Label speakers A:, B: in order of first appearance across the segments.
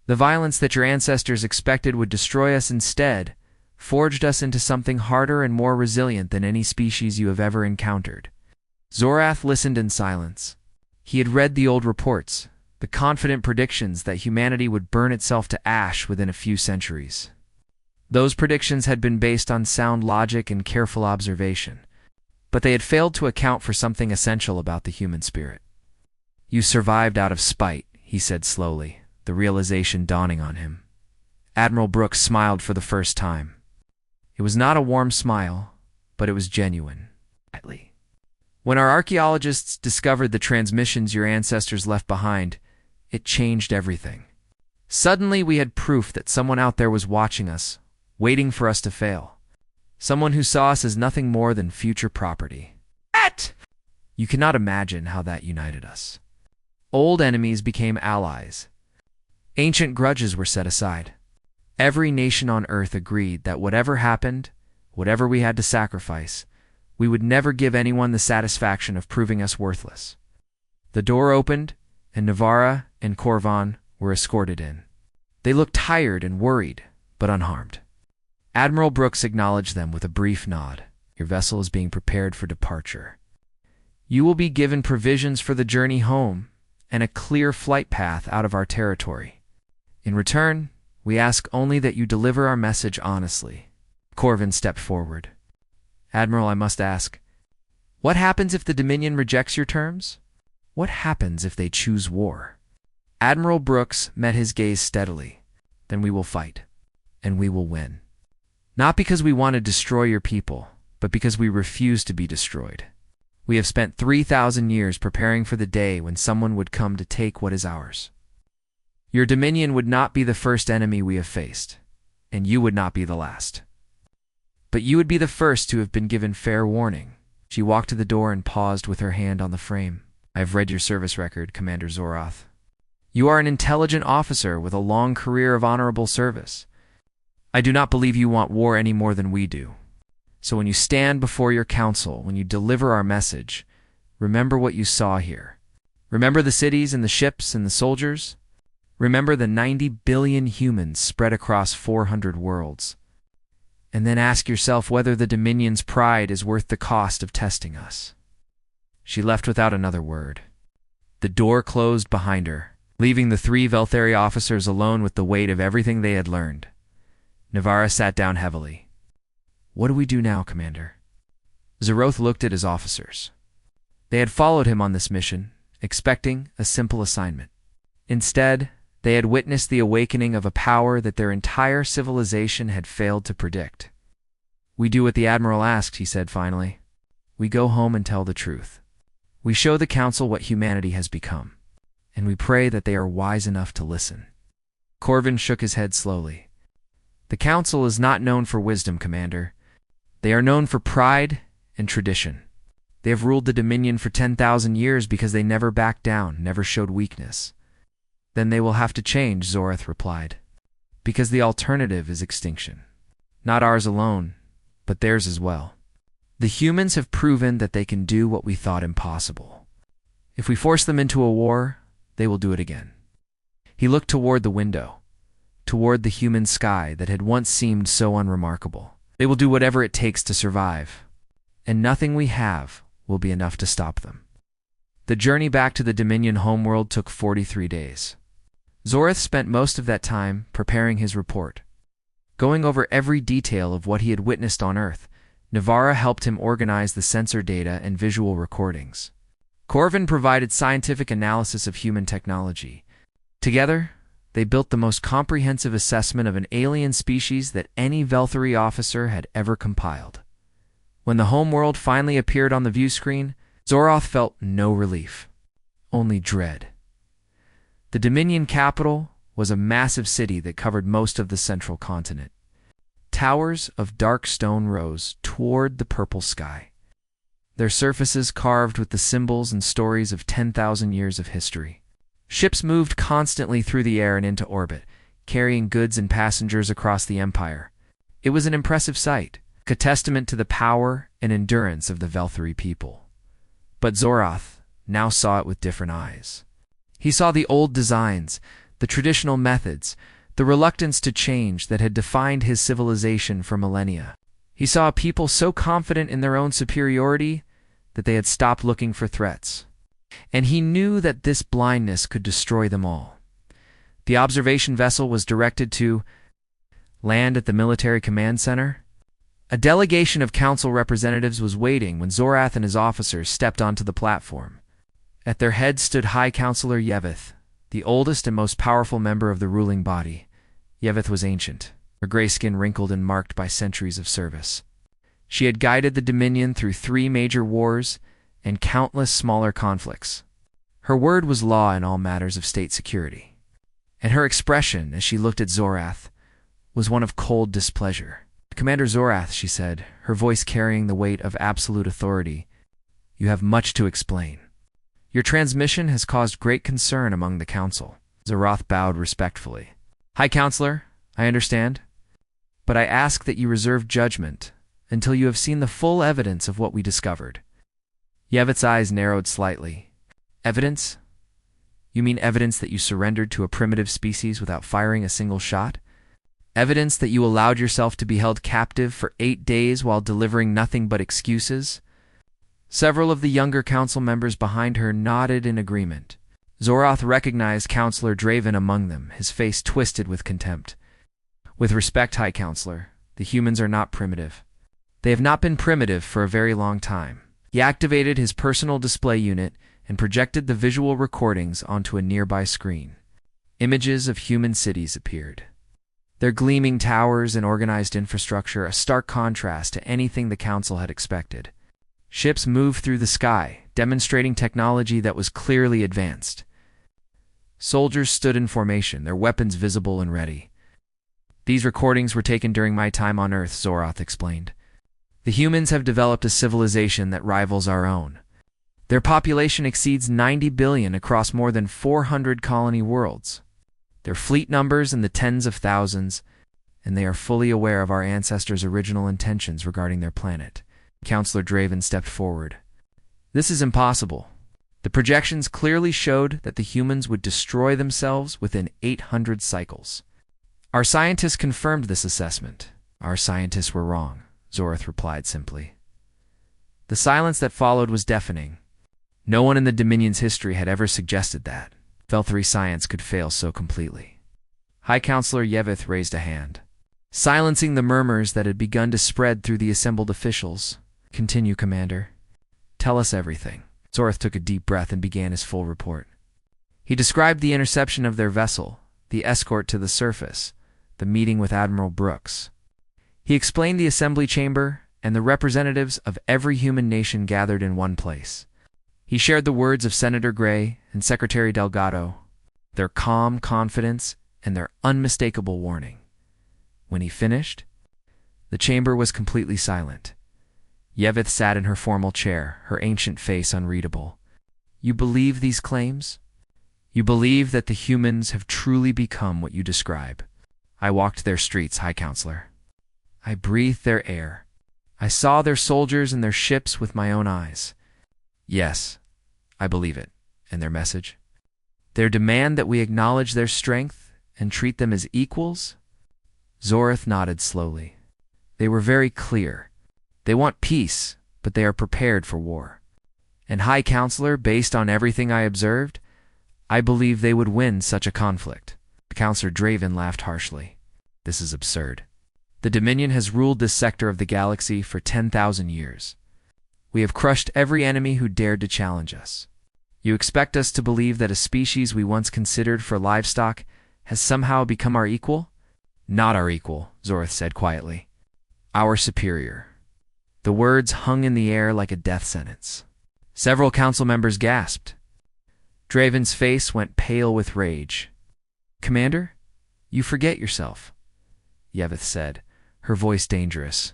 A: The violence that your ancestors expected would destroy us instead forged us into something harder and more resilient than any species you have ever encountered." Zorath listened in silence. He had read the old reports, the confident predictions that humanity would burn itself to ash within a few centuries. Those predictions had been based on sound logic and careful observation, but they had failed to account for something essential about the human spirit. "You survived out of spite," he said slowly, the realization dawning on him. Admiral Brooks smiled for the first time. It was not a warm smile, but it was genuine. "When our archaeologists discovered the transmissions your ancestors left behind, it changed everything. Suddenly we had proof that someone out there was watching us, waiting for us to fail. Someone who saw us as nothing more than future property. You cannot imagine how that united us. Old enemies became allies. Ancient grudges were set aside. Every nation on Earth agreed that whatever happened, whatever we had to sacrifice, we would never give anyone the satisfaction of proving us worthless." The door opened, and Navarra and Corvan were escorted in. They looked tired and worried, but unharmed. Admiral Brooks acknowledged them with a brief nod. "Your vessel is being prepared for departure. You will be given provisions for the journey home and a clear flight path out of our territory. In return, we ask only that you deliver our message honestly." Corvan stepped forward. "Admiral, I must ask, what happens if the Dominion rejects your terms? What happens if they choose war?" Admiral Brooks met his gaze steadily. "Then we will fight, and we will win. Not because we want to destroy your people, but because we refuse to be destroyed. We have spent 3,000 years preparing for the day when someone would come to take what is ours. Your Dominion would not be the first enemy we have faced, and you would not be the last. But you would be the first to have been given fair warning." She walked to the door and paused with her hand on the frame. "I have read your service record, Commander Zorath. You are an intelligent officer with a long career of honorable service. I do not believe you want war any more than we do. So when you stand before your council, when you deliver our message, remember what you saw here. Remember the cities and the ships and the soldiers. Remember the 90 billion humans spread across 400 worlds. And then ask yourself whether the Dominion's pride is worth the cost of testing us." She left without another word. The door closed behind her, leaving the three Velthari officers alone with the weight of everything they had learned. Navarra sat down heavily. "What do we do now, Commander?" Zeroth looked at his officers. They had followed him on this mission, expecting a simple assignment. Instead, they had witnessed the awakening of a power that their entire civilization had failed to predict. "We do what the Admiral asked," he said finally. "We go home and tell the truth. We show the Council what humanity has become, and we pray that they are wise enough to listen." Corvan shook his head slowly. "The Council is not known for wisdom, Commander. They are known for pride and tradition. They have ruled the Dominion for 10,000 years because they never backed down, never showed weakness." "Then they will have to change," Zorath replied, "because the alternative is extinction. Not ours alone, but theirs as well. The humans have proven that they can do what we thought impossible. If we force them into a war, they will do it again." He looked toward the window, toward the human sky that had once seemed so unremarkable. "They will do whatever it takes to survive, and nothing we have will be enough to stop them." The journey back to the Dominion homeworld took 43 days. Zorath spent most of that time preparing his report. Going over every detail of what he had witnessed on Earth, Navarra helped him organize the sensor data and visual recordings. Corvan provided scientific analysis of human technology. Together, they built the most comprehensive assessment of an alien species that any Velthari officer had ever compiled. When the homeworld finally appeared on the view screen, Zorath felt no relief, only dread. The Dominion capital was a massive city that covered most of the central continent. Towers of dark stone rose toward the purple sky, their surfaces carved with the symbols and stories of 10,000 years of history. Ships moved constantly through the air and into orbit, carrying goods and passengers across the empire. It was an impressive sight, a testament to the power and endurance of the Velthari people. But Zorath now saw it with different eyes. He saw the old designs, the traditional methods, the reluctance to change that had defined his civilization for millennia. He saw a people so confident in their own superiority that they had stopped looking for threats. And he knew that this blindness could destroy them all. The observation vessel was directed to land at the military command center. A delegation of council representatives was waiting when Zorath and his officers stepped onto the platform. At their head stood High Counselor Yevith, the oldest and most powerful member of the ruling body. Yevith was ancient, her gray skin wrinkled and marked by centuries of service. She had guided the Dominion through 3 major wars and countless smaller conflicts. Her word was law in all matters of state security. And her expression, as she looked at Zorath, was one of cold displeasure. "Commander Zorath," she said, her voice carrying the weight of absolute authority, "you have much to explain. Your transmission has caused great concern among the council." Zorath bowed respectfully. "High Counselor, I understand, but I ask that you reserve judgment until you have seen the full evidence of what we discovered." Yevith's eyes narrowed slightly. "Evidence? You mean evidence that you surrendered to a primitive species without firing a single shot? Evidence that you allowed yourself to be held captive for 8 days while delivering nothing but excuses?" Several of the younger council members behind her nodded in agreement. Zorath recognized Counselor Draven among them, his face twisted with contempt. "With respect, High Counselor, the humans are not primitive. They have not been primitive for a very long time." He activated his personal display unit and projected the visual recordings onto a nearby screen. Images of human cities appeared. Their gleaming towers and organized infrastructure, a stark contrast to anything the council had expected. Ships moved through the sky, demonstrating technology that was clearly advanced. Soldiers stood in formation, their weapons visible and ready. "These recordings were taken during my time on Earth," Zorath explained. "The humans have developed a civilization that rivals our own. Their population exceeds 90 billion across more than 400 colony worlds. Their fleet numbers in the tens of thousands, and they are fully aware of our ancestors' original intentions regarding their planet." Counselor Draven stepped forward. "This is impossible. The projections clearly showed that the humans would destroy themselves within 800 cycles. Our scientists confirmed this assessment." "Our scientists were wrong," Zorath replied simply. The silence that followed was deafening. No one in the Dominion's history had ever suggested that Felthri science could fail so completely. High Counselor Yevith raised a hand, silencing the murmurs that had begun to spread through the assembled officials. "Continue, Commander. Tell us everything." Zorath took a deep breath and began his full report. He described the interception of their vessel, the escort to the surface, the meeting with Admiral Brooks. He explained the assembly chamber and the representatives of every human nation gathered in one place. He shared the words of Senator Gray and Secretary Delgado, their calm confidence and their unmistakable warning. When he finished, the chamber was completely silent. Yevith sat in her formal chair, her ancient face unreadable. "You believe these claims? You believe that the humans have truly become what you describe?" "I walked their streets, High Counselor. I breathed their air. I saw their soldiers and their ships with my own eyes. Yes, I believe it. And their message? Their demand that we acknowledge their strength and treat them as equals?" Zorath nodded slowly. "They were very clear. They want peace, but they are prepared for war. And High Counselor, based on everything I observed, I believe they would win such a conflict." Counselor Draven laughed harshly. "This is absurd. The Dominion has ruled this sector of the galaxy for 10,000 years. We have crushed every enemy who dared to challenge us. You expect us to believe that a species we once considered for livestock has somehow become our equal?" "Not our equal," Zorath said quietly. "Our superior." The words hung in the air like a death sentence. Several council members gasped. Draven's face went pale with rage. "Commander, you forget yourself," Yevith said, her voice dangerous.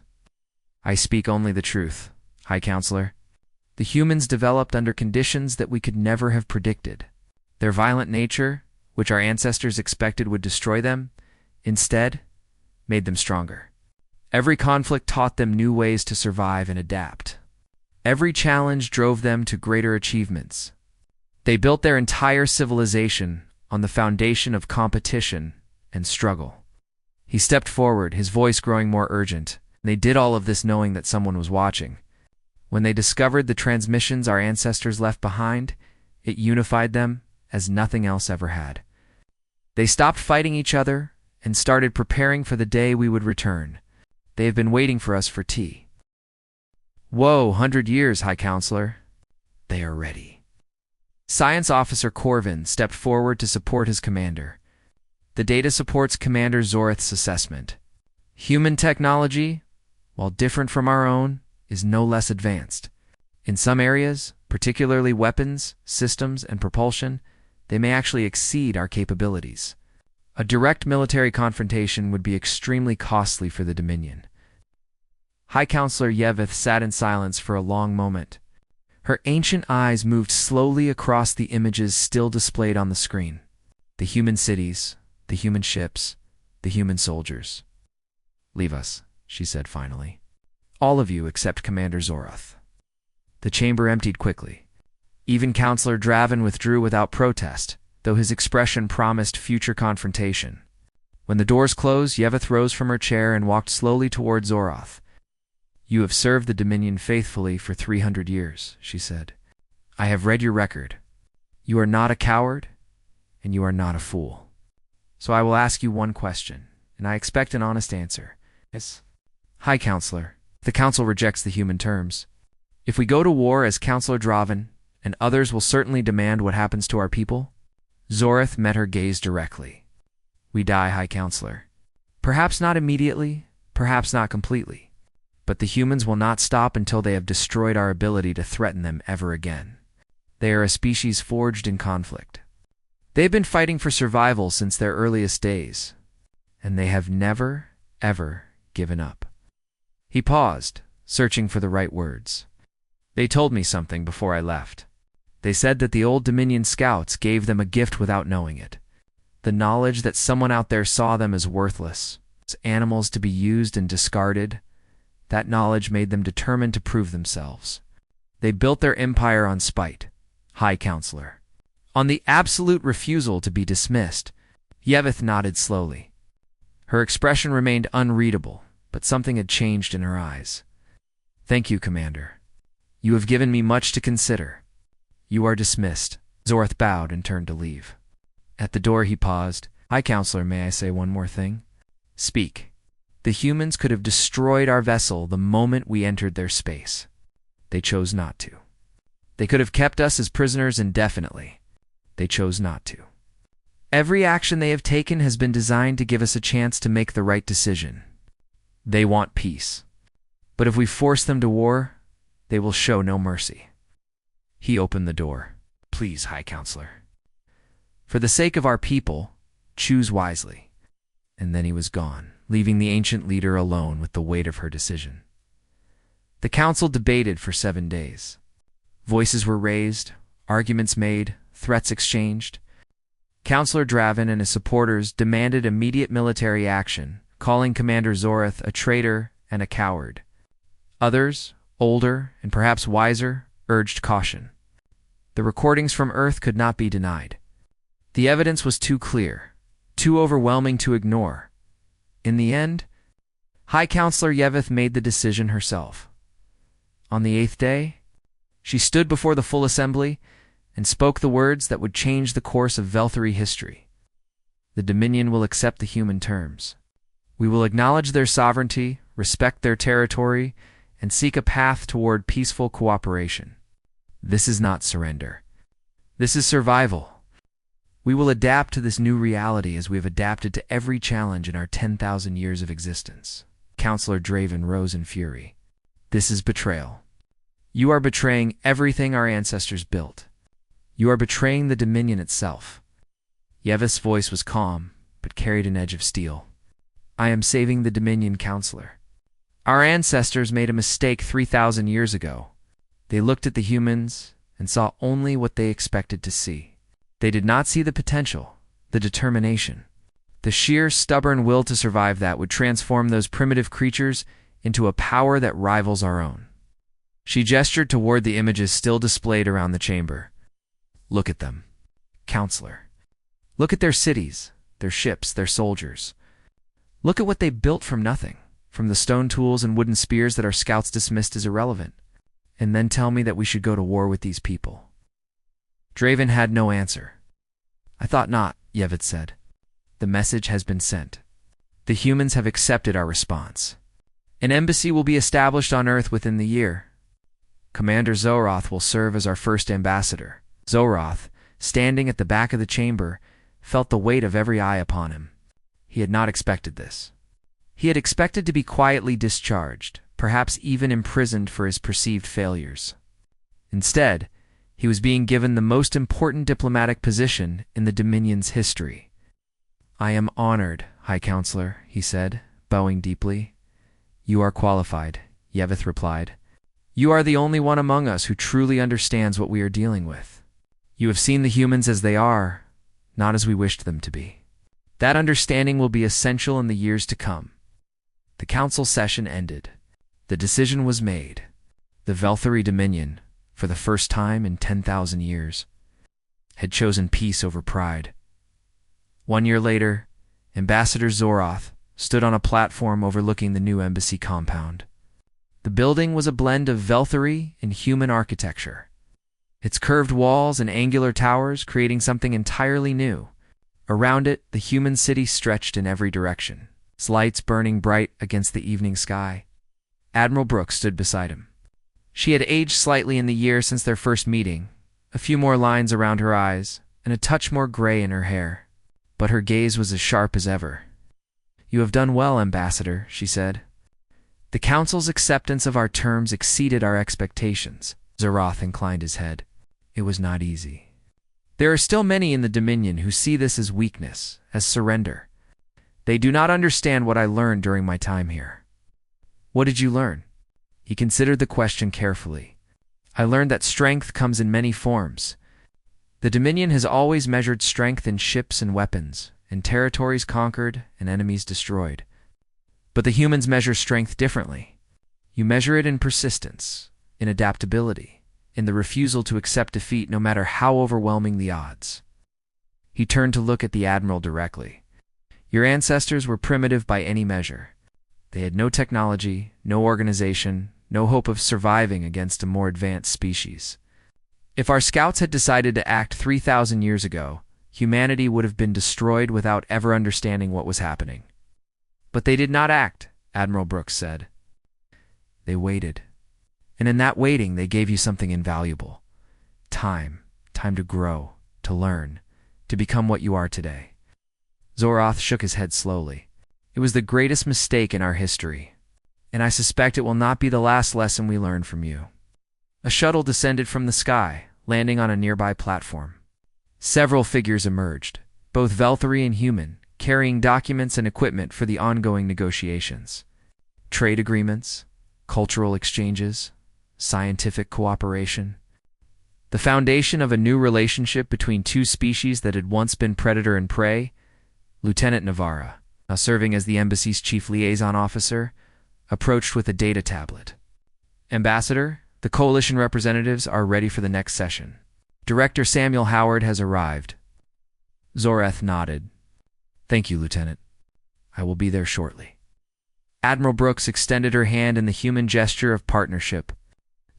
A: "I speak only the truth, High Counselor. The humans developed under conditions that we could never have predicted. Their violent nature, which our ancestors expected would destroy them, instead made them stronger. Every conflict taught them new ways to survive and adapt. Every challenge drove them to greater achievements. They built their entire civilization on the foundation of competition and struggle. He stepped forward, his voice growing more urgent. They did all of this knowing that someone was watching. When they discovered the transmissions our ancestors left behind, it unified them as nothing else ever had. They stopped fighting each other and started preparing for the day we would return. They have been waiting for us for tea. Whoa, 100 years, High Counselor. They are ready. Science Officer Corvin stepped forward to support his commander. The data supports Commander Zorath's assessment. Human technology, while different from our own, is no less advanced. In some areas, particularly weapons, systems, and propulsion, they may actually exceed our capabilities. A direct military confrontation would be extremely costly for the Dominion. High Counselor Yeveth sat in silence for a long moment. Her ancient eyes moved slowly across the images still displayed on the screen. The human cities, the human ships, the human soldiers. "Leave us," she said finally. "All of you except Commander Zorath." The chamber emptied quickly. Even Counselor Draven withdrew without protest, though his expression promised future confrontation. When the doors closed, Yeveth rose from her chair and walked slowly toward Zorath. "You have served the Dominion faithfully for 300 years, she said. "I have read your record. You are not a coward, and you are not a fool. So I will ask you one question, and I expect an honest answer. Yes? High Counselor, the Council rejects the human terms. If we go to war as Counselor Draven, and others will certainly demand what happens to our people." Zorath met her gaze directly. "We die, High Counselor. Perhaps not immediately, perhaps not completely. But the humans will not stop until they have destroyed our ability to threaten them ever again. They are a species forged in conflict. They have been fighting for survival since their earliest days, and they have never, ever given up." He paused, searching for the right words. "They told me something before I left. They said that the old Dominion scouts gave them a gift without knowing it. The knowledge that someone out there saw them as worthless, as animals to be used and discarded. That knowledge made them determined to prove themselves. They built their empire on spite, High Counselor. On the absolute refusal to be dismissed." Yeveth nodded slowly. Her expression remained unreadable, but something had changed in her eyes. "Thank you, Commander. You have given me much to consider. You are dismissed." Zorath bowed and turned to leave. At the door he paused. "High Counselor, may I say one more thing?" "Speak." "The humans could have destroyed our vessel the moment we entered their space. They chose not to. They could have kept us as prisoners indefinitely. They chose not to. Every action they have taken has been designed to give us a chance to make the right decision. They want peace. But if we force them to war, they will show no mercy." He opened the door. "Please, High Counselor. For the sake of our people, choose wisely." And then he was gone, leaving the ancient leader alone with the weight of her decision. The council debated for 7 days. Voices were raised, arguments made, threats exchanged. Counselor Draven and his supporters demanded immediate military action, calling Commander Zorath a traitor and a coward. Others, older and perhaps wiser, urged caution. The recordings from Earth could not be denied. The evidence was too clear, too overwhelming to ignore. In the end, High Counselor Yeveth made the decision herself. On the 8th day, she stood before the full assembly and spoke the words that would change the course of Velthari history. "The Dominion will accept the human terms. We will acknowledge their sovereignty, respect their territory, and seek a path toward peaceful cooperation. This is not surrender. This is survival. We will adapt to this new reality as we have adapted to every challenge in our 10,000 years of existence." Counselor Draven rose in fury. "This is betrayal. You are betraying everything our ancestors built. You are betraying the Dominion itself." Yeveth's voice was calm, but carried an edge of steel. "I am saving the Dominion, Counselor. Our ancestors made a mistake 3,000 years ago. They looked at the humans and saw only what they expected to see. They did not see the potential, the determination, the sheer stubborn will to survive that would transform those primitive creatures into a power that rivals our own." She gestured toward the images still displayed around the chamber. "Look at them, Counselor. Look at their cities, their ships, their soldiers. Look at what they built from nothing, from the stone tools and wooden spears that our scouts dismissed as irrelevant. And then tell me that we should go to war with these people. Draven had no answer. I thought not, Yevit said. The message has been sent. The humans have accepted our response. An embassy will be established on Earth within the year. Commander Zoroth will serve as our first ambassador. Zoroth, standing at the back of the chamber, felt the weight of every eye upon him. He had not expected this. He had expected to be quietly discharged, perhaps even imprisoned for his perceived failures. Instead, he was being given the most important diplomatic position in the Dominion's history. I am honored, High Counselor, he said, bowing deeply. You are qualified, Yevith replied. You are the only one among us who truly understands what we are dealing with. You have seen the humans as they are, not as we wished them to be. That understanding will be essential in the years to come. The council session ended. The decision was made. The Velthari Dominion, for the first time in 10,000 years, had chosen peace over pride. 1 year later, Ambassador Zoroth stood on a platform overlooking the new embassy compound. The building was a blend of Velthari and human architecture, its curved walls and angular towers creating something entirely new. Around it, the human city stretched in every direction, its lights burning bright against the evening sky. Admiral Brooks stood beside him. She had aged slightly in the year since their first meeting, a few more lines around her eyes, and a touch more gray in her hair. But her gaze was as sharp as ever. You have done well, Ambassador, she said. The Council's acceptance of our terms exceeded our expectations. Zoroth inclined his head. It was not easy. There are still many in the Dominion who see this as weakness, as surrender. They do not understand what I learned during my time here. What did you learn? He considered the question carefully. I learned that strength comes in many forms. The Dominion has always measured strength in ships and weapons, in territories conquered and enemies destroyed. But the humans measure strength differently. You measure it in persistence, in adaptability, in the refusal to accept defeat no matter how overwhelming the odds. He turned to look at the Admiral directly. Your ancestors were primitive by any measure. They had no technology, no organization, no hope of surviving against a more advanced species. If our scouts had decided to act 3,000 years ago, humanity would have been destroyed without ever understanding what was happening. But they did not act, Admiral Brooks said. They waited. And in that waiting, they gave you something invaluable. Time to grow, to learn, to become what you are today. Zoroth shook his head slowly. It was the greatest mistake in our history, and I suspect it will not be the last lesson we learn from you. A shuttle descended from the sky, landing on a nearby platform. Several figures emerged, both Velthari and human, carrying documents and equipment for the ongoing negotiations. Trade agreements, cultural exchanges, scientific cooperation. The foundation of a new relationship between two species that had once been predator and prey. Lieutenant Navarra, now serving as the embassy's chief liaison officer, approached with a data tablet. Ambassador, the coalition representatives are ready for the next session. Director Samuel Howard has arrived. Zoroth nodded. Thank you, Lieutenant. I will be there shortly. Admiral Brooks extended her hand in the human gesture of partnership.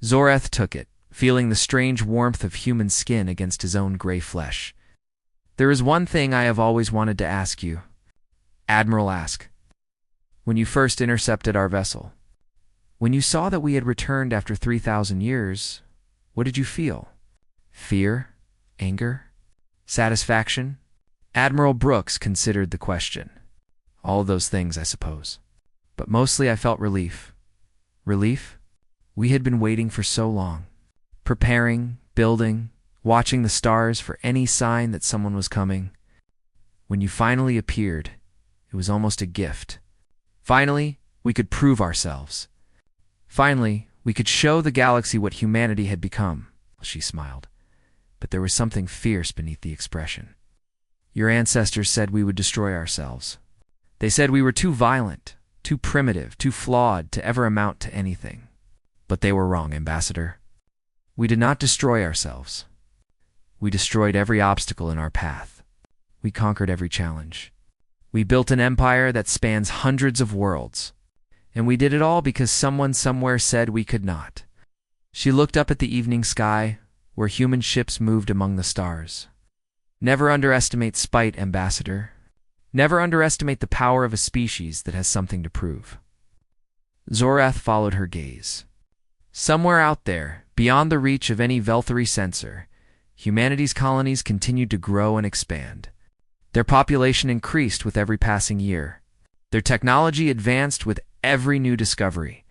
A: Zoroth took it, feeling the strange warmth of human skin against his own gray flesh. There is one thing I have always wanted to ask you. Admiral asked. When you first intercepted our vessel, when you saw that we had returned after 3,000 years, what did you feel? Fear? Anger? Satisfaction? Admiral Brooks considered the question. All of those things, I suppose. But mostly I felt relief. Relief? We had been waiting for so long. Preparing, building, watching the stars for any sign that someone was coming. When you finally appeared, it was almost a gift. Finally, we could prove ourselves. Finally, we could show the galaxy what humanity had become. She smiled. But there was something fierce beneath the expression. Your ancestors said we would destroy ourselves. They said we were too violent, too primitive, too flawed to ever amount to anything. But they were wrong, Ambassador. We did not destroy ourselves. We destroyed every obstacle in our path. We conquered every challenge. We built an empire that spans hundreds of worlds. And we did it all because someone somewhere said we could not. She looked up at the evening sky, where human ships moved among the stars. Never underestimate spite, Ambassador. Never underestimate the power of a species that has something to prove. Zorath followed her gaze. Somewhere out there, beyond the reach of any Velthary sensor, humanity's colonies continued to grow and expand. Their population increased with every passing year. Their technology advanced with every new discovery,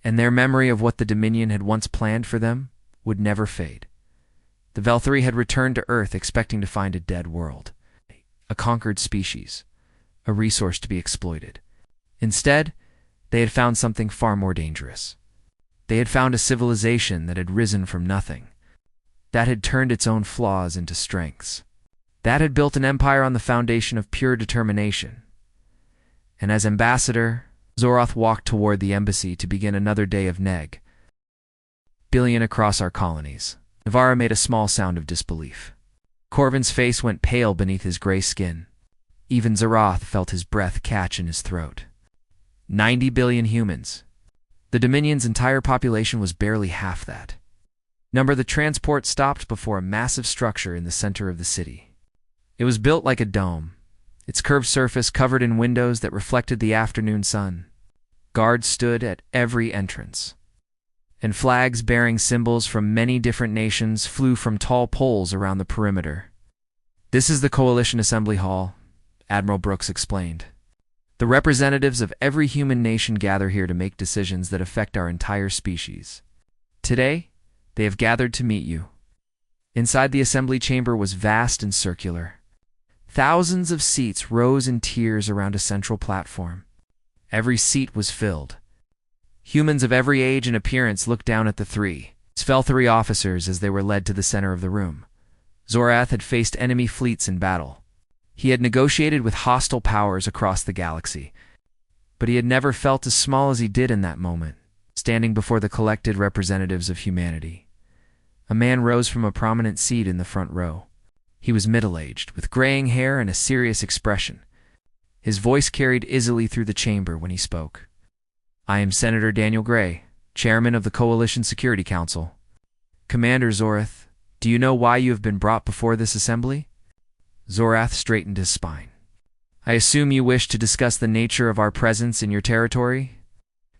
A: and their memory of what the Dominion had once planned for them would never fade. The Velthary had returned to Earth expecting to find a dead world, a conquered species, a resource to be exploited. Instead, they had found something far more dangerous. They had found a civilization that had risen from nothing, that had turned its own flaws into strengths, that had built an empire on the foundation of pure determination. And as ambassador, Zorath walked toward the embassy to begin another day of neg. Billion across our colonies. Navarra made a small sound of disbelief. Corvin's face went pale beneath his gray skin. Even Zorath felt his breath catch in his throat. 90 billion humans. The Dominion's entire population was barely half that. The transport stopped before a massive structure in the center of the city. It was built like a dome, its curved surface covered in windows that reflected the afternoon sun. Guards stood at every entrance, and flags bearing symbols from many different nations flew from tall poles around the perimeter. "This is the Coalition Assembly Hall," Admiral Brooks explained. "The representatives of every human nation gather here to make decisions that affect our entire species. Today, they have gathered to meet you." Inside the assembly chamber was vast and circular. Thousands of seats rose in tiers around a central platform. Every seat was filled. Humans of every age and appearance looked down at the three Velthary officers as they were led to the center of the room. Zorath had faced enemy fleets in battle. He had negotiated with hostile powers across the galaxy. But he had never felt as small as he did in that moment, standing before the collected representatives of humanity. A man rose from a prominent seat in the front row. He was middle-aged, with graying hair and a serious expression. His voice carried easily through the chamber when he spoke. "I am Senator Daniel Gray, Chairman of the Coalition Security Council. Commander Zorath, do you know why you have been brought before this assembly?" Zorath straightened his spine. "I assume you wish to discuss the nature of our presence in your territory?"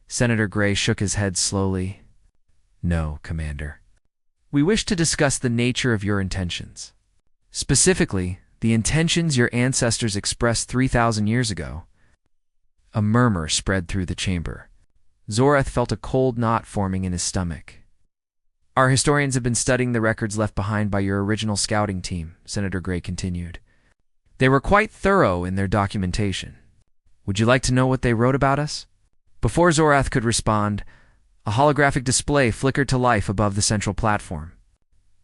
A: Senator Gray shook his head slowly. "No, Commander. We wish to discuss the nature of your intentions. Specifically, the intentions your ancestors expressed 3,000 years ago." A murmur spread through the chamber. Zorath felt a cold knot forming in his stomach. "Our historians have been studying the records left behind by your original scouting team," Senator Gray continued. "They were quite thorough in their documentation. Would you like to know what they wrote about us?" Before Zorath could respond, a holographic display flickered to life above the central platform.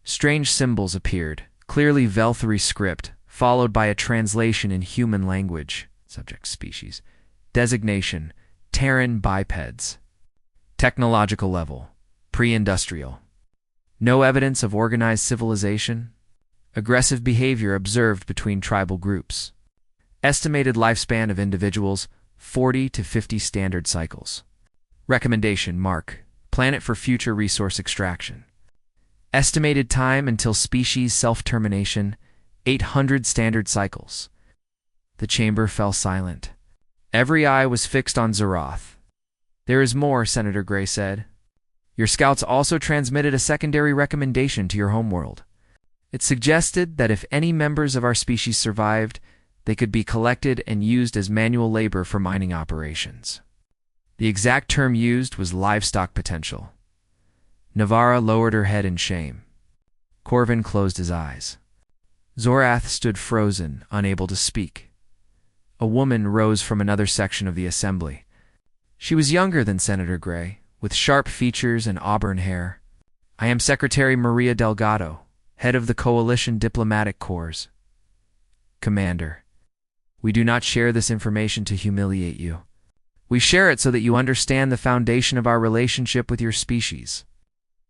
A: Strange symbols appeared, clearly Velthary script, followed by a translation in human language. Subject species. Designation: Terran bipeds. Technological level: pre-industrial. No evidence of organized civilization. Aggressive behavior observed between tribal groups. Estimated lifespan of individuals: 40 to 50 standard cycles. Recommendation: Mark. Planet for future resource extraction. Estimated time until species self-termination: 800 standard cycles. The chamber fell silent. Every eye was fixed on Zorath. "There is more," Senator Gray said. "Your scouts also transmitted a secondary recommendation to your homeworld. It suggested that if any members of our species survived, they could be collected and used as manual labor for mining operations." The exact term used was livestock potential. Navarra lowered her head in shame. Corvin closed his eyes. Zorath stood frozen, unable to speak. A woman rose from another section of the assembly. She was younger than Senator Gray, with sharp features and auburn hair. "I am Secretary Maria Delgado, head of the Coalition Diplomatic Corps." "Commander, we do not share this information to humiliate you. We share it so that you understand the foundation of our relationship with your species."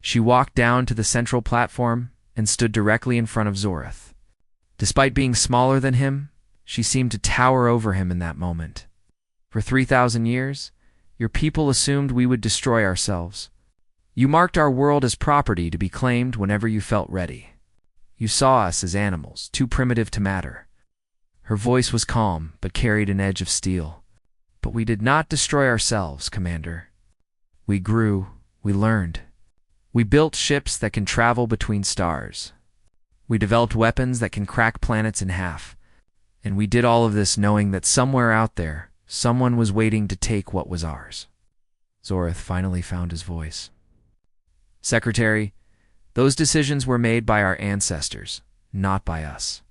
A: She walked down to the central platform and stood directly in front of Zorath. Despite being smaller than him, she seemed to tower over him in that moment. For 3,000 years, your people assumed we would destroy ourselves. You marked our world as property to be claimed whenever you felt ready. You saw us as animals, too primitive to matter. Her voice was calm, but carried an edge of steel. But we did not destroy ourselves, Commander. We grew, we learned. We built ships that can travel between stars. We developed weapons that can crack planets in half. And we did all of this knowing that somewhere out there, someone was waiting to take what was ours. Zorath finally found his voice. Secretary, those decisions were made by our ancestors, not by us.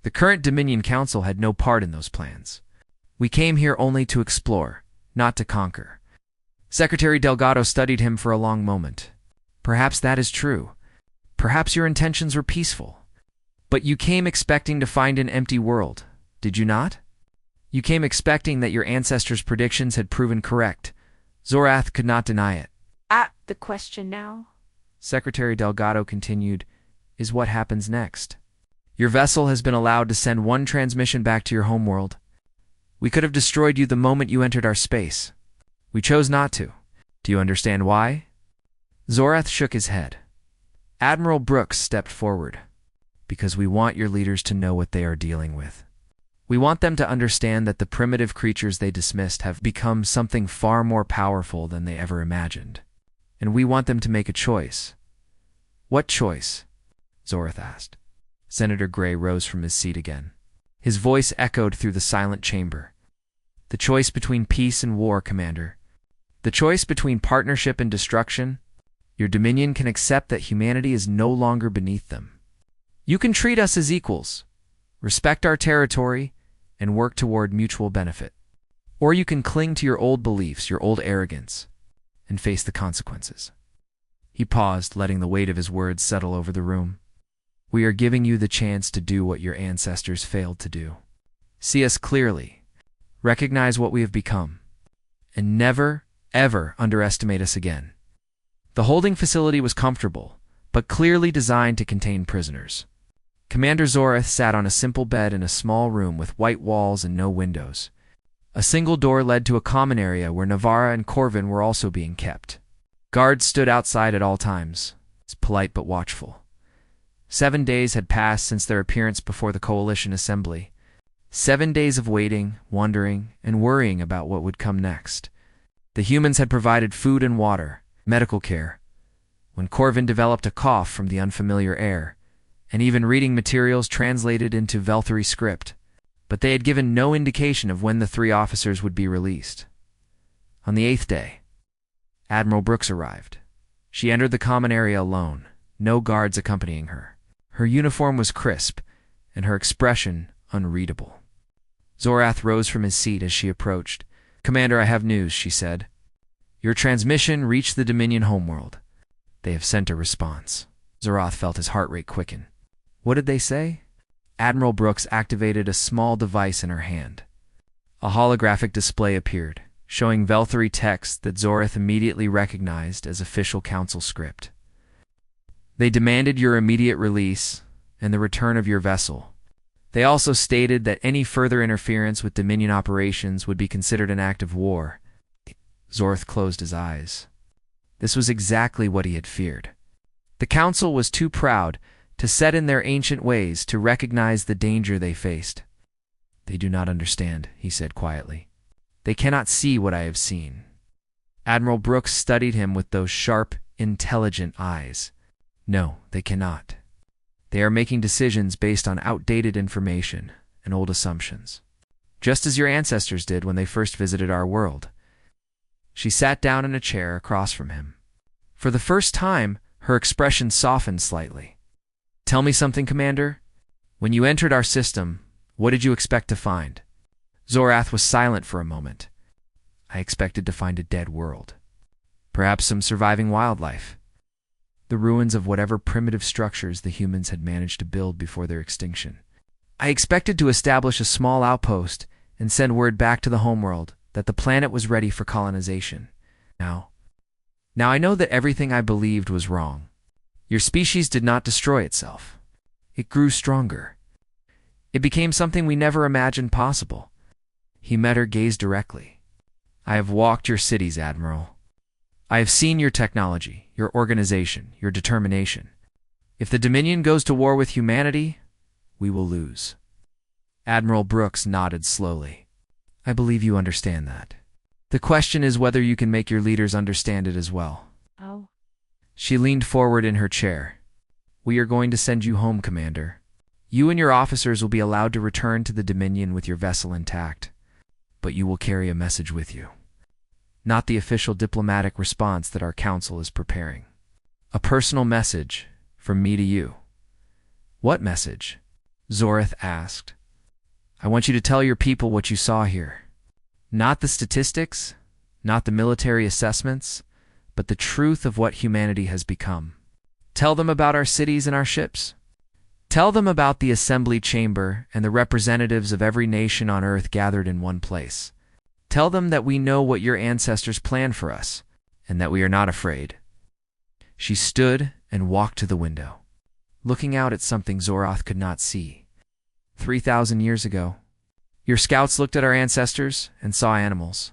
A: The current Dominion Council had no part in those plans. We came here only to explore, not to conquer. Secretary Delgado studied him for a long moment. Perhaps that is true. Perhaps your intentions were peaceful. But you came expecting to find an empty world, did you not? You came expecting that your ancestors' predictions had proven correct. Zorath could not deny it.
B: The question now,
A: Secretary Delgado continued, is what happens next. Your vessel has been allowed to send one transmission back to your homeworld. We could have destroyed you the moment you entered our space. We chose not to. Do you understand why? Zorath shook his head. Admiral Brooks stepped forward. Because we want your leaders to know what they are dealing with. We want them to understand that the primitive creatures they dismissed have become something far more powerful than they ever imagined. And we want them to make a choice. What choice? Zorath asked. Senator Gray rose from his seat again. His voice echoed through the silent chamber. The choice between peace and war, Commander. The choice between partnership and destruction. Your Dominion can accept that humanity is no longer beneath them. You can treat us as equals, respect our territory, and work toward mutual benefit. Or you can cling to your old beliefs, your old arrogance, and face the consequences. He paused, letting the weight of his words settle over the room. We are giving you the chance to do what your ancestors failed to do. See us clearly, recognize what we have become, and never, ever underestimate us again. The holding facility was comfortable, but clearly designed to contain prisoners. Commander Zorath sat on a simple bed in a small room with white walls and no windows. A single door led to a common area where Navarra and Corvin were also being kept. Guards stood outside at all times, polite but watchful. 7 days had passed since their appearance before the Coalition Assembly. 7 days of waiting, wondering, and worrying about what would come next. The humans had provided food and water, medical care. When Corvin developed a cough from the unfamiliar air, and even reading materials translated into Velthari script, but they had given no indication of when the 3 officers would be released. On the 8th day, Admiral Brooks arrived. She entered the common area alone, no guards accompanying her. Her uniform was crisp, and her expression unreadable. Zorath rose from his seat as she approached. Commander, I have news, she said. Your transmission reached the Dominion homeworld. They have sent a response. Zorath felt his heart rate quicken. What did they say? Admiral Brooks activated a small device in her hand. A holographic display appeared, showing Velthari text that Zorath immediately recognized as official council script. They demanded your immediate release and the return of your vessel. They also stated that any further interference with Dominion operations would be considered an act of war. Zorath closed his eyes. This was exactly what he had feared. The council was too proud to set in their ancient ways to recognize the danger they faced. They do not understand, he said quietly. They cannot see what I have seen. Admiral Brooks studied him with those sharp, intelligent eyes. No, they cannot. They are making decisions based on outdated information and old assumptions, just as your ancestors did when they first visited our world. She sat down in a chair across from him. For the first time, her expression softened slightly. Tell me something, Commander. When you entered our system, what did you expect to find? Zorath was silent for a moment. I expected to find a dead world. Perhaps some surviving wildlife. The ruins of whatever primitive structures the humans had managed to build before their extinction. I expected to establish a small outpost and send word back to the homeworld that the planet was ready for colonization. Now I know that everything I believed was wrong. Your species did not destroy itself. It grew stronger. It became something we never imagined possible. He met her gaze directly. I have walked your cities, Admiral. I have seen your technology, your organization, your determination. If the Dominion goes to war with humanity, we will lose. Admiral Brooks nodded slowly. I believe you understand that. The question is whether you can make your leaders understand it as well.
B: Oh.
A: She leaned forward in her chair. We are going to send you home, Commander. You and your officers will be allowed to return to the Dominion with your vessel intact, but you will carry a message with you. Not the official diplomatic response that our council is preparing. A personal message from me to you. What message? Zorath asked. I want you to tell your people what you saw here. Not the statistics, not the military assessments, but the truth of what humanity has become. Tell them about our cities and our ships. Tell them about the assembly chamber and the representatives of every nation on Earth gathered in one place. Tell them that we know what your ancestors planned for us, and that we are not afraid. She stood and walked to the window, looking out at something Zorath could not see. 3,000 years ago, your scouts looked at our ancestors and saw animals.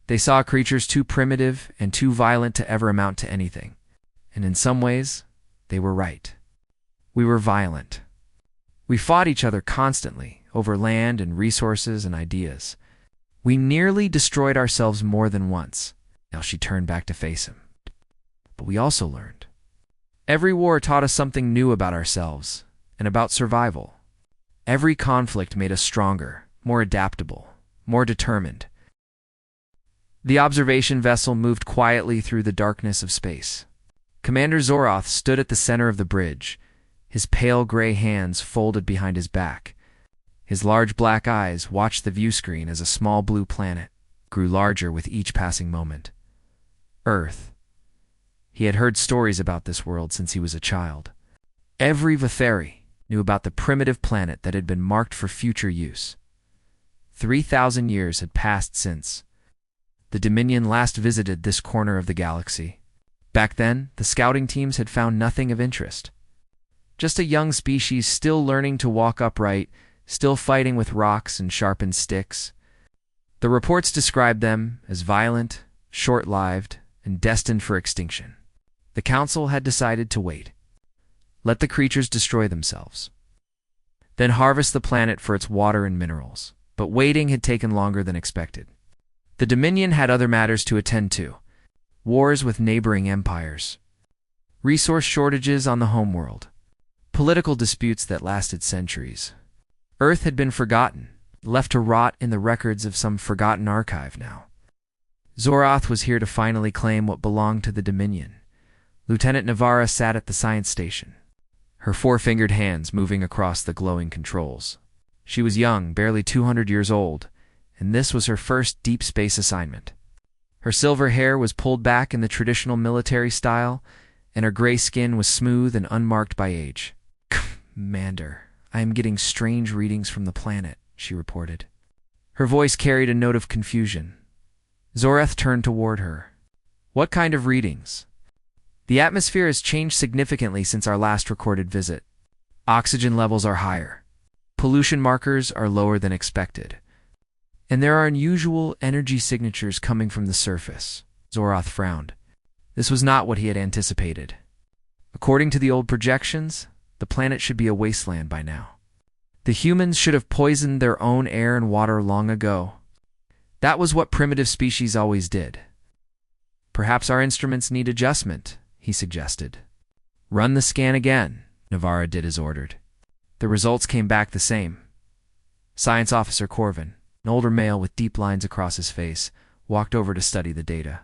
A: They saw creatures too primitive and too violent to ever amount to anything. And in some ways, they were right. We were violent. We fought each other constantly over land and resources and ideas. We nearly destroyed ourselves more than once. Now she turned back to face him. But we also learned. Every war taught us something new about ourselves and about survival. Every conflict made us stronger, more adaptable, more determined. The observation vessel moved quietly through the darkness of space. Commander Zorath stood at the center of the bridge, his pale gray hands folded behind his back. His large black eyes watched the view screen as a small blue planet grew larger with each passing moment. Earth. He had heard stories about this world since he was a child. Every Vetheri knew about the primitive planet that had been marked for future use. 3,000 years had passed since the Dominion last visited this corner of the galaxy. Back then, the scouting teams had found nothing of interest. Just a young species still learning to walk upright, still fighting with rocks and sharpened sticks. The reports described them as violent, short-lived, and destined for extinction. The Council had decided to wait. Let the creatures destroy themselves. Then harvest the planet for its water and minerals. But waiting had taken longer than expected. The Dominion had other matters to attend to. Wars with neighboring empires. Resource shortages on the homeworld. Political disputes that lasted centuries. Earth had been forgotten, left to rot in the records of some forgotten archive now. Zorath was here to finally claim what belonged to the Dominion. Lieutenant Navarra sat at the science station, her four-fingered hands moving across the glowing controls. She was young, barely 200 years old, and this was her first deep space assignment. Her silver hair was pulled back in the traditional military style, and her gray skin was smooth and unmarked by age. Commander, I am getting strange readings from the planet, she reported. Her voice carried a note of confusion. Zorath turned toward her. What kind of readings? The atmosphere has changed significantly since our last recorded visit. Oxygen levels are higher. Pollution markers are lower than expected. And there are unusual energy signatures coming from the surface. Zorath frowned. This was not what he had anticipated. According to the old projections, the planet should be a wasteland by now. The humans should have poisoned their own air and water long ago. That was what primitive species always did. Perhaps our instruments need adjustment, he suggested. Run the scan again, Navarra did as ordered. The results came back the same. Science Officer Corvin, an older male with deep lines across his face, walked over to study the data.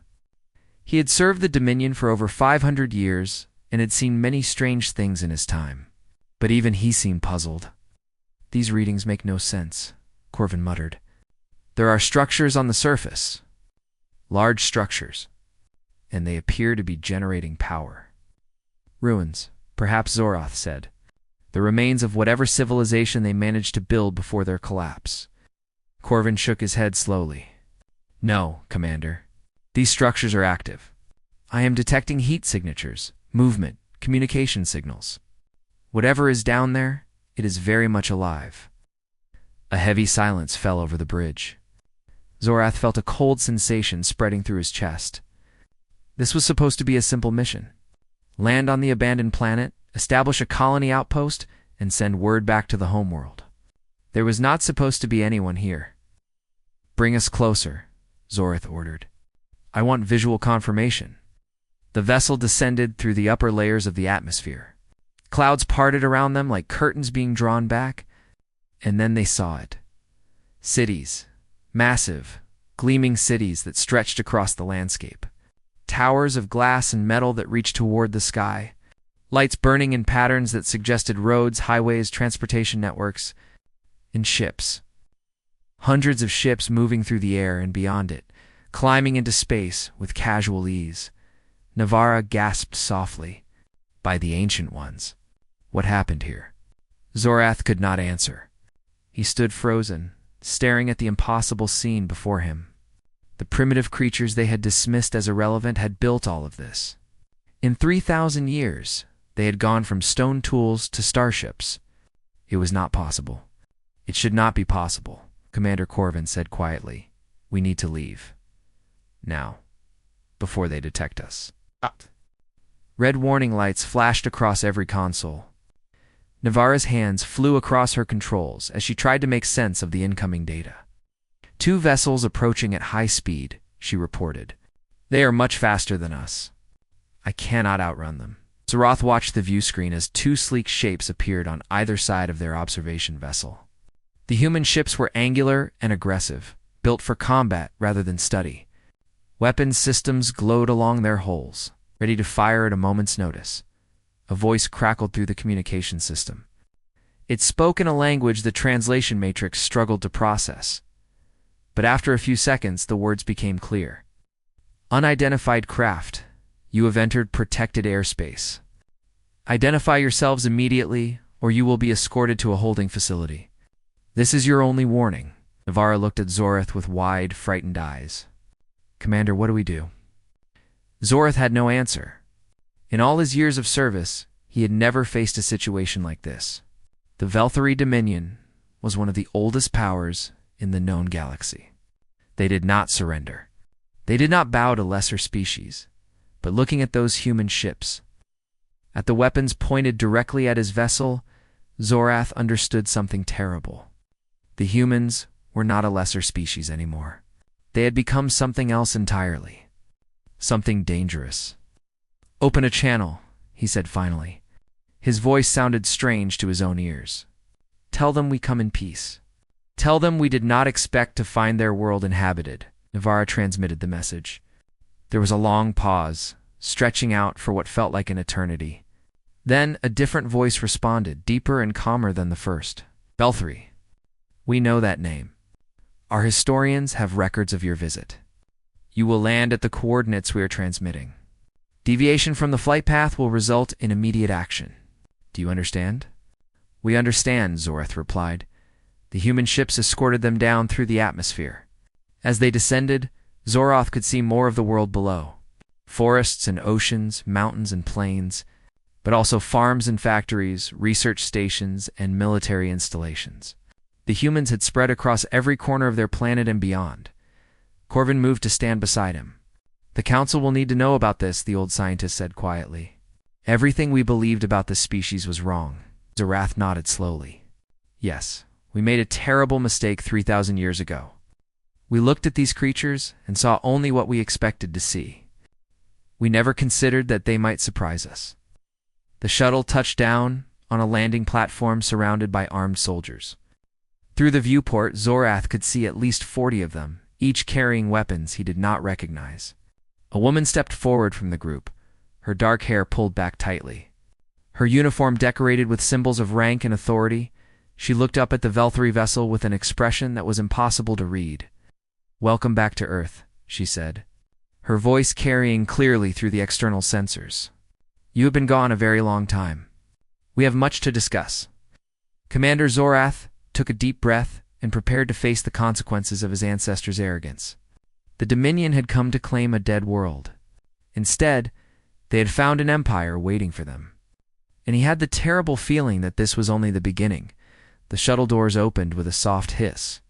A: He had served the Dominion for over 500 years and had seen many strange things in his time. But even he seemed puzzled. These readings make no sense, Corvin muttered. There are structures on the surface. Large structures. And they appear to be generating power. Ruins, perhaps Zorath said. The remains of whatever civilization they managed to build before their collapse. Corvin shook his head slowly. No, Commander. These structures are active. I am detecting heat signatures, movement, communication signals. Whatever is down there, it is very much alive. A heavy silence fell over the bridge. Zorath felt a cold sensation spreading through his chest. This was supposed to be a simple mission. Land on the abandoned planet, establish a colony outpost, and send word back to the homeworld. There was not supposed to be anyone here. "Bring us closer," Zorath ordered. "I want visual confirmation." The vessel descended through the upper layers of the atmosphere. Clouds parted around them like curtains being drawn back, and then they saw it. Cities. Massive, gleaming cities that stretched across the landscape. Towers of glass and metal that reached toward the sky. Lights burning in patterns that suggested roads, highways, transportation networks, and ships. Hundreds of ships moving through the air and beyond it, climbing into space with casual ease. Navarra gasped softly. By the Ancient Ones. What happened here? Zorath could not answer. He stood frozen, staring at the impossible scene before him. The primitive creatures they had dismissed as irrelevant had built all of this. In 3,000 years, they had gone from stone tools to starships. It was not possible. It should not be possible, Commander Corvin said quietly. We need to leave. Now, before they detect us. Red warning lights flashed across every console. Navarra's hands flew across her controls as she tried to make sense of the incoming data. 2 vessels approaching at high speed, she reported. They are much faster than us. I cannot outrun them. Zorath watched the view screen as 2 sleek shapes appeared on either side of their observation vessel. The human ships were angular and aggressive, built for combat rather than study. Weapons systems glowed along their hulls, ready to fire at a moment's notice. A voice crackled through the communication system. It spoke in a language the translation matrix struggled to process. But after a few seconds, the words became clear. Unidentified craft, you have entered protected airspace. Identify yourselves immediately, or you will be escorted to a holding facility. This is your only warning. Navarra looked at Zorath with wide, frightened eyes. Commander, what do we do? Zorath had no answer. In all his years of service, he had never faced a situation like this. The Velthari Dominion was one of the oldest powers in the known galaxy. They did not surrender. They did not bow to lesser species. But looking at those human ships, at the weapons pointed directly at his vessel, Zorath understood something terrible. The humans were not a lesser species anymore. They had become something else entirely. Something dangerous. Open a channel, he said finally. His voice sounded strange to his own ears. Tell them we come in peace. Tell them we did not expect to find their world inhabited. Navarra transmitted the message. There was a long pause, stretching out for what felt like an eternity. Then a different voice responded, deeper and calmer than the first. Velthari. We know that name. Our historians have records of your visit. You will land at the coordinates we are transmitting. Deviation from the flight path will result in immediate action. Do you understand? We understand, Zorath replied. The human ships escorted them down through the atmosphere. As they descended, Zorath could see more of the world below. Forests and oceans, mountains and plains, but also farms and factories, research stations, and military installations. The humans had spread across every corner of their planet and beyond. Corvin moved to stand beside him. The Council will need to know about this, the old scientist said quietly. Everything we believed about this species was wrong. Zorath nodded slowly. Yes, we made a terrible mistake 3,000 years ago. We looked at these creatures and saw only what we expected to see. We never considered that they might surprise us. The shuttle touched down on a landing platform surrounded by armed soldiers. Through the viewport, Zorath could see at least 40 of them, each carrying weapons he did not recognize. A woman stepped forward from the group, her dark hair pulled back tightly. Her uniform decorated with symbols of rank and authority, she looked up at the Velthari vessel with an expression that was impossible to read. Welcome back to Earth, she said, her voice carrying clearly through the external sensors. You have been gone a very long time. We have much to discuss. Commander Zorath took a deep breath and prepared to face the consequences of his ancestors' arrogance. The Dominion had come to claim a dead world. Instead, they had found an empire waiting for them. And he had the terrible feeling that this was only the beginning, The shuttle doors opened with a soft hiss.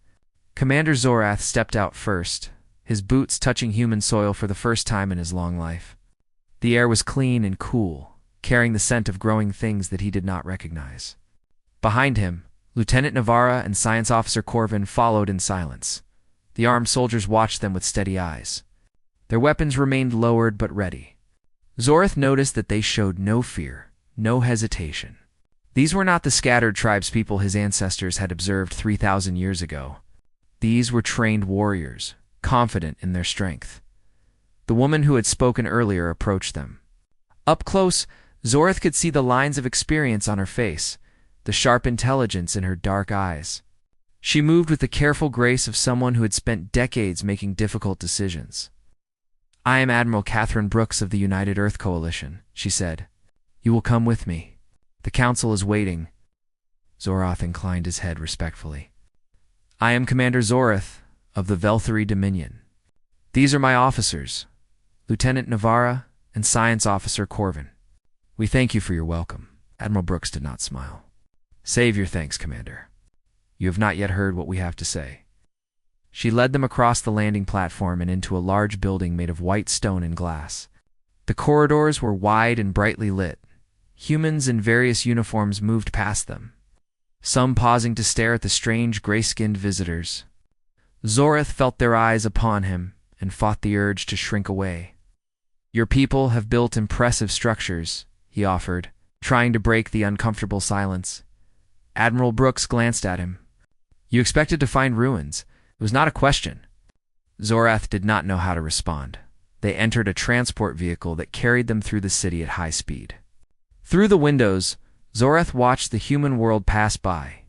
A: Commander Zorath stepped out first, his boots touching human soil for the first time in his long life. The air was clean and cool, carrying the scent of growing things that he did not recognize. Behind him, Lieutenant Navarra and Science Officer Corvin followed in silence. The armed soldiers watched them with steady eyes. Their weapons remained lowered but ready. Zorath noticed that they showed no fear, no hesitation. These were not the scattered tribespeople his ancestors had observed 3,000 years ago. These were trained warriors, confident in their strength. The woman who had spoken earlier approached them. Up close, Zorath could see the lines of experience on her face, the sharp intelligence in her dark eyes. She moved with the careful grace of someone who had spent decades making difficult decisions. "I am Admiral Catherine Brooks of the United Earth Coalition," she said. "You will come with me. The Council is waiting." Zorath inclined his head respectfully. "I am Commander Zorath of the Velthari Dominion. These are my officers, Lieutenant Navarra and Science Officer Corvin. We thank you for your welcome." Admiral Brooks did not smile. "Save your thanks, Commander. You have not yet heard what we have to say." She led them across the landing platform and into a large building made of white stone and glass. The corridors were wide and brightly lit. Humans in various uniforms moved past them, some pausing to stare at the strange gray-skinned visitors. Zorath felt their eyes upon him and fought the urge to shrink away. "Your people have built impressive structures," he offered, trying to break the uncomfortable silence. Admiral Brooks glanced at him. "You expected to find ruins. It was not a question." Zorath did not know how to respond. They entered a transport vehicle that carried them through the city at high speed. Through the windows, Zorath watched the human world pass by.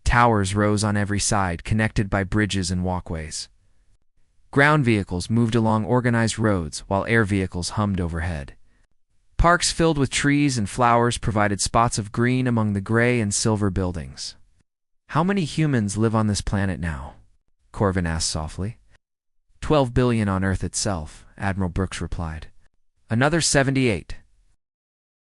A: Towers rose on every side, connected by bridges and walkways. Ground vehicles moved along organized roads, while air vehicles hummed overhead. Parks filled with trees and flowers provided spots of green among the gray and silver buildings. "How many humans live on this planet now?" Corvin asked softly. 12 billion on Earth itself," Admiral Brooks replied. "Another 78